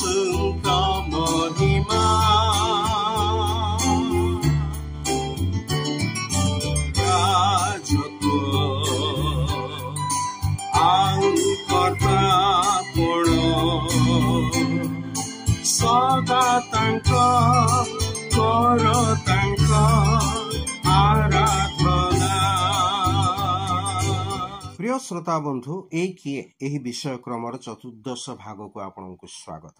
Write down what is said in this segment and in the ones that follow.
ଯୀଶୁଙ୍କ ମହିମା ସଦା ତାଙ୍କ କର ତାଙ୍କ ଆରାଧନା। ପ୍ରିୟ ଶ୍ରୋତା ବନ୍ଧୁ, ଏଇ କିଏ ଏହି ବିଷୟ କ୍ରମର ଚତୁର୍ଦ୍ଦଶ ଭାଗକୁ ଆପଣଙ୍କୁ ସ୍ୱାଗତ।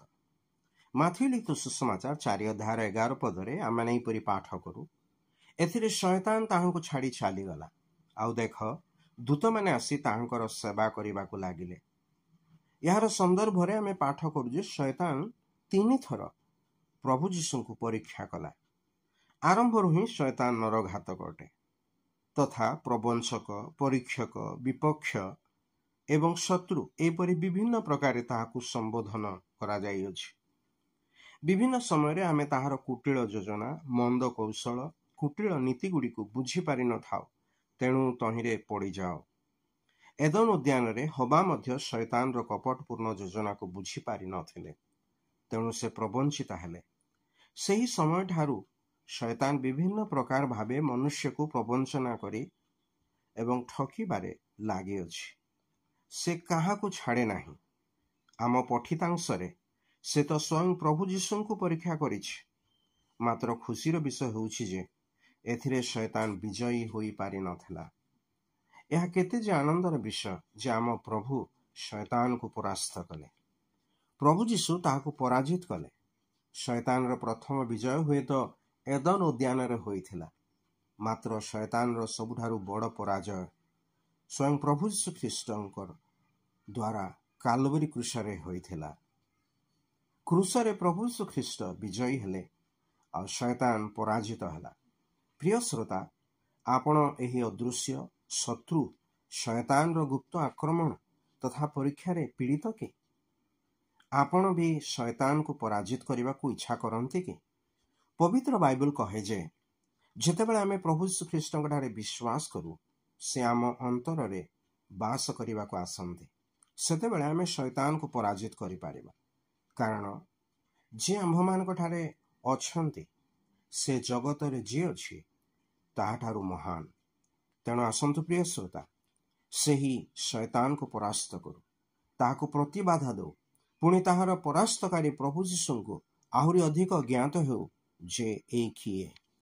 ମାଥିଉ ଲିଖିତ ସୁସମାଚାର 4 ଅଧ୍ୟାୟ 11 ପଦରେ ଆମେ ଏହିପରି ପାଠ କରୁ, ଏଥିରେ ଶୟତାନ ତାହାଙ୍କୁ ଛାଡ଼ି ଚାଲିଗଲା, ଆଉ ଦେଖ ଦୂତମାନେ ଆସି ତାହାଙ୍କର ସେବା କରିବାକୁ ଲାଗିଲେ। ଏହାର ସନ୍ଦର୍ଭରେ ଆମେ ପାଠ କରୁ ଯେ ଶୟତାନ 3 ଥର ପ୍ରଭୁ ଯୀଶୁଙ୍କୁ ପରୀକ୍ଷା କଲା। ଆରମ୍ଭରୁ ହିଁ ଶୟତାନ ନରଘାତକ ଅଟେ ତଥା ପ୍ରବଞ୍ଚକ, ପରୀକ୍ଷକ, ବିପକ୍ଷ ଏବଂ ଶତ୍ରୁ ଏପରି ବିଭିନ୍ନ ପ୍ରକାରେ ତାହାକୁ ସମ୍ବୋଧନ କରାଯାଇଅଛି। ବିଭିନ୍ନ ସମୟରେ ଆମେ ତାହାର କୁଟିଳ ଯୋଜନା, ମନ୍ଦ କୌଶଳ, କୁଟିଳ ନୀତିଗୁଡ଼ିକୁ ବୁଝିପାରିନଥାଉ, ତେଣୁ ତହିଁରେ ପଡ଼ିଯାଉ। ଏଦନ ଉଦ୍ୟାନରେ ହବା ମଧ୍ୟ ଶୟତାନର କପଟପୂର୍ଣ୍ଣ ଯୋଜନାକୁ ବୁଝିପାରିନଥିଲେ, ତେଣୁ ସେ ପ୍ରବଞ୍ଚିତ ହେଲେ। ସେହି ସମୟଠାରୁ ଶୟତାନ ବିଭିନ୍ନ ପ୍ରକାର ଭାବେ ମନୁଷ୍ୟକୁ ପ୍ରବଞ୍ଚନା କରି ଏବଂ ଠକିବାରେ ଲାଗିଅଛି। ସେ କାହାକୁ ଛାଡ଼େ ନାହିଁ। ଆମ ପଠିତାଂଶରେ ସେ ତ ସ୍ୱୟଂ ପ୍ରଭୁ ଯୀଶୁଙ୍କୁ ପରୀକ୍ଷା କରିଛି। ମାତ୍ର ଖୁସିର ବିଷୟ ହେଉଛି ଯେ ଏଥିରେ ଶୟତାନ ବିଜୟୀ ହୋଇପାରିନଥିଲା। ଏହା କେତେ ଯେ ଆନନ୍ଦର ବିଷୟ ଯେ ଆମ ପ୍ରଭୁ ଶୟତାନକୁ ପରାସ୍ତ କଲେ। ପ୍ରଭୁ ଯୀଶୁ ତାହାକୁ ପରାଜିତ କଲେ। ଶୟତାନର ପ୍ରଥମ ବିଜୟ ହୁଏତ ଏଦନ ଉଦ୍ୟାନରେ ହୋଇଥିଲା, ମାତ୍ର ଶୟତାନର ସବୁଠାରୁ ବଡ଼ ପରାଜୟ ସ୍ୱୟଂ ପ୍ରଭୁ ଯୀଶୁ ଖ୍ରୀଷ୍ଟଙ୍କ ଦ୍ୱାରା କାଲବରୀ କ୍ରୁଶରେ ହୋଇଥିଲା। କ୍ରୁଶରେ ପ୍ରଭୁ ଯୀଶୁ ଖ୍ରୀଷ୍ଟ ବିଜୟୀ ହେଲେ ଆଉ ଶୟତାନ ପରାଜିତ ହେଲା। ପ୍ରିୟ ଶ୍ରୋତା, ଆପଣ ଏହି ଅଦୃଶ୍ୟ ଶତ୍ରୁ ଶୟତାନର ଗୁପ୍ତ ଆକ୍ରମଣ ତଥା ପରୀକ୍ଷାରେ ପୀଡ଼ିତ କି? ଆପଣ ବି ଶୟତାନକୁ ପରାଜିତ କରିବାକୁ ଇଚ୍ଛା କରନ୍ତି କି? ପବିତ୍ର ବାଇବଲ କହେ ଯେ ଯେତେବେଳେ ଆମେ ପ୍ରଭୁ ଯୀଶୁ ଖ୍ରୀଷ୍ଟଙ୍କଠାରେ ବିଶ୍ୱାସ କରୁ, ସେ ଆମ ଅନ୍ତରରେ ବାସ କରିବାକୁ ଆସନ୍ତି। ସେତେବେଳେ ଆମେ ଶୟତାନକୁ ପରାଜିତ କରିପାରିବା, କାରଣ ଯିଏ ଆମ୍ଭମାନଙ୍କଠାରେ ଅଛନ୍ତି ସେ ଜଗତରେ ଯିଏ ଅଛି ତାହାଠାରୁ ମହାନ। ତେଣୁ ଆସନ୍ତୁ ପ୍ରିୟ ଶ୍ରୋତା, ସେହି ଶୟତାନକୁ ପରାସ୍ତ କରୁ, ତାହାକୁ ପ୍ରତିବାଧା ଦେଉ, ପୁଣି ତାହାର ପରାସ୍ତକାରୀ ପ୍ରଭୁ ଯୀଶୁଙ୍କୁ ଆହୁରି ଅଧିକ ଜ୍ଞାତ ହେଉ ଯେ ଏଇ କିଏ।